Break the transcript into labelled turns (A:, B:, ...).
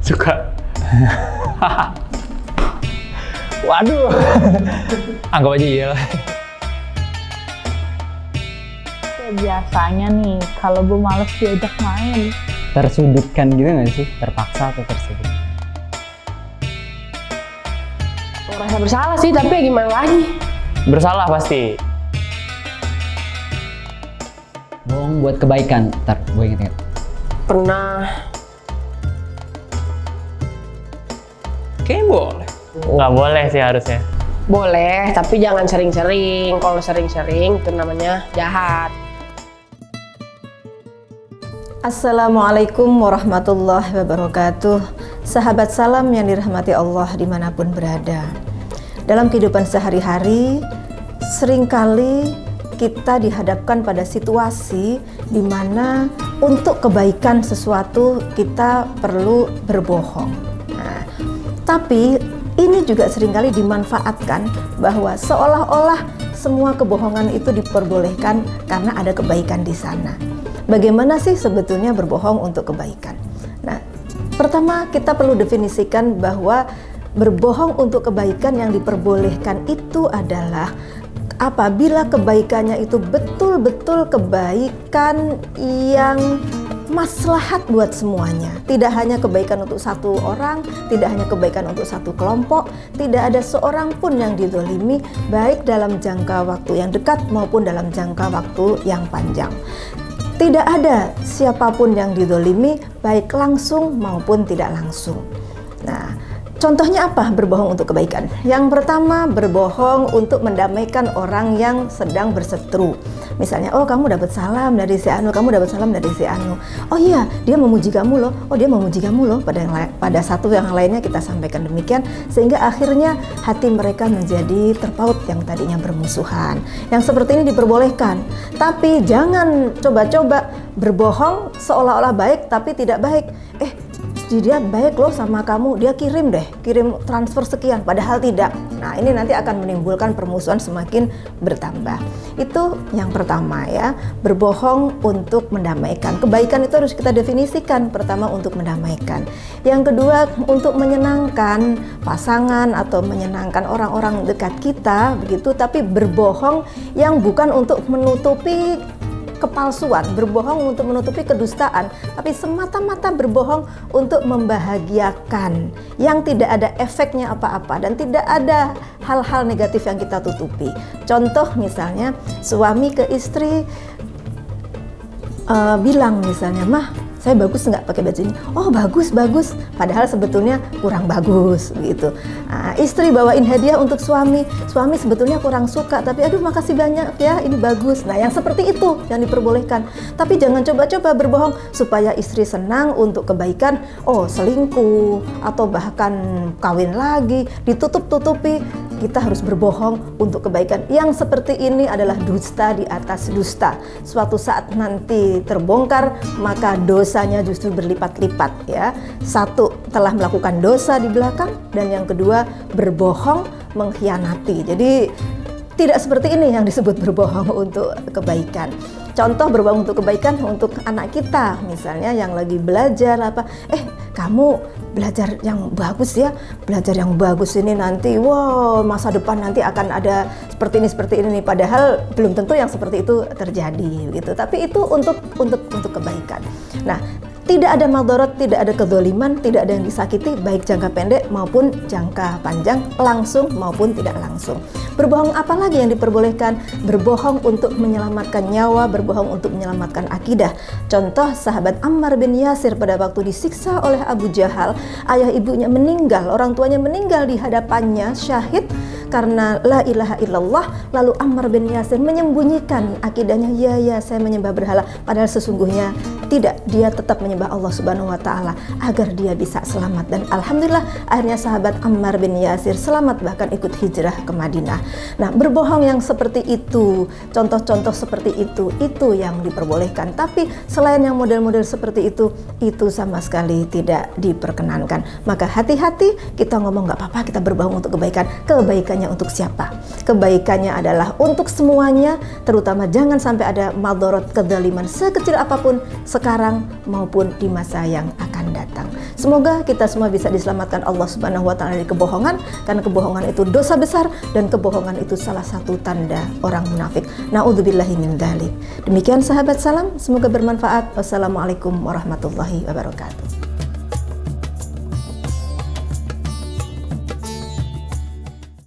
A: Suka. Waduh. Anggap aja iya lah.
B: Biasanya nih, kalau gue males diajak main.
C: Tersudutkan gitu nggak sih? Terpaksa atau tersudut?
D: Merasa bersalah sih, tapi ya gimana lagi?
A: Bersalah pasti.
C: Bohong buat kebaikan. Ntar, gue inget-inget.
D: Pernah.
A: Kayaknya boleh. Nggak boleh sih harusnya.
D: Boleh, tapi jangan sering-sering. Kalau sering-sering itu namanya jahat.
E: Assalamualaikum warahmatullahi wabarakatuh. Sahabat salam yang dirahmati Allah dimanapun berada. Dalam kehidupan sehari-hari, seringkali kita dihadapkan pada situasi di mana untuk kebaikan sesuatu kita perlu berbohong. Nah, tapi ini juga seringkali dimanfaatkan bahwa seolah-olah semua kebohongan itu diperbolehkan karena ada kebaikan di sana. Bagaimana sih sebetulnya berbohong untuk kebaikan? Nah, pertama kita perlu definisikan bahwa berbohong untuk kebaikan yang diperbolehkan itu adalah apabila kebaikannya itu betul-betul kebaikan yang maslahat buat semuanya. Tidak hanya kebaikan untuk satu orang, tidak hanya kebaikan untuk satu kelompok, tidak ada seorang pun yang dizolimi, baik dalam jangka waktu yang dekat maupun dalam jangka waktu yang panjang. Tidak ada siapapun yang dizolimi, baik langsung maupun tidak langsung. Nah, contohnya apa berbohong untuk kebaikan? Yang pertama, berbohong untuk mendamaikan orang yang sedang berseteru. Misalnya, oh kamu dapat salam dari si Anu, kamu dapat salam dari si Anu. Oh iya, dia memuji kamu loh. Oh dia memuji kamu loh. Pada satu yang lainnya kita sampaikan demikian, sehingga akhirnya hati mereka menjadi terpaut yang tadinya bermusuhan. Yang seperti ini diperbolehkan. Tapi jangan coba-coba berbohong seolah-olah baik tapi tidak baik. Dia baik loh sama kamu, dia kirim transfer sekian, padahal tidak. Nah ini nanti akan menimbulkan permusuhan semakin bertambah. Itu yang pertama ya, berbohong untuk mendamaikan. Kebaikan itu harus kita definisikan, pertama untuk mendamaikan. Yang kedua untuk menyenangkan pasangan atau menyenangkan orang-orang dekat kita begitu, tapi berbohong yang bukan untuk menutupi kepalsuan, berbohong untuk menutupi kedustaan, tapi semata-mata berbohong untuk membahagiakan yang tidak ada efeknya apa-apa dan tidak ada hal-hal negatif yang kita tutupi. Contoh misalnya suami ke istri bilang misalnya, "Mah, saya bagus nggak pakai baju ini?" "Oh bagus." Padahal sebetulnya kurang bagus gitu. Istri bawain hadiah untuk suami sebetulnya kurang suka, tapi aduh makasih banyak ya, ini bagus. Nah yang seperti itu yang diperbolehkan. Tapi jangan coba-coba berbohong supaya istri senang untuk kebaikan. Oh selingkuh atau bahkan kawin lagi, ditutup-tutupi. Kita harus berbohong untuk kebaikan. Yang seperti ini adalah dusta di atas dusta. Suatu saat nanti terbongkar, maka dosanya justru berlipat-lipat ya. Satu, telah melakukan dosa di belakang, dan yang kedua, berbohong mengkhianati. Jadi tidak seperti ini yang disebut berbohong untuk kebaikan. Contoh berbohong untuk kebaikan untuk anak kita misalnya yang lagi belajar apa, kamu belajar yang bagus ya, belajar yang bagus ini nanti wow masa depan nanti akan ada seperti ini, padahal belum tentu yang seperti itu terjadi gitu. Tapi itu untuk kebaikan. Nah, tidak ada madarat, tidak ada kezaliman, tidak ada yang disakiti baik jangka pendek maupun jangka panjang, langsung maupun tidak langsung. Berbohong apa lagi yang diperbolehkan? Berbohong untuk menyelamatkan nyawa, berbohong untuk menyelamatkan akidah. Contoh sahabat Ammar bin Yasir pada waktu disiksa oleh Abu Jahal, ayah ibunya meninggal, orang tuanya meninggal di hadapannya syahid karena la ilaha illallah, lalu Ammar bin Yasir menyembunyikan akidahnya, ya saya menyembah berhala, padahal sesungguhnya tidak, dia tetap menyembah Allah Subhanahu wa taala agar dia bisa selamat. Dan alhamdulillah akhirnya sahabat Ammar bin Yasir selamat, bahkan ikut hijrah ke Madinah. Nah, berbohong yang seperti itu, contoh-contoh seperti itu yang diperbolehkan. Tapi selain yang model-model seperti itu sama sekali tidak diperkenankan. Maka hati-hati kita ngomong nggak apa-apa, kita berbohong untuk kebaikan. Kebaikannya kebaikannya untuk siapa? Kebaikannya adalah untuk semuanya, terutama jangan sampai ada madorot kedzaliman sekecil apapun sekarang maupun di masa yang akan datang. Semoga kita semua bisa diselamatkan Allah Subhanahu wa taala dari kebohongan, karena kebohongan itu dosa besar dan kebohongan itu salah satu tanda orang munafik. Nauzubillahi min dzalik. Demikian sahabat salam, semoga bermanfaat. Wassalamualaikum warahmatullahi wabarakatuh.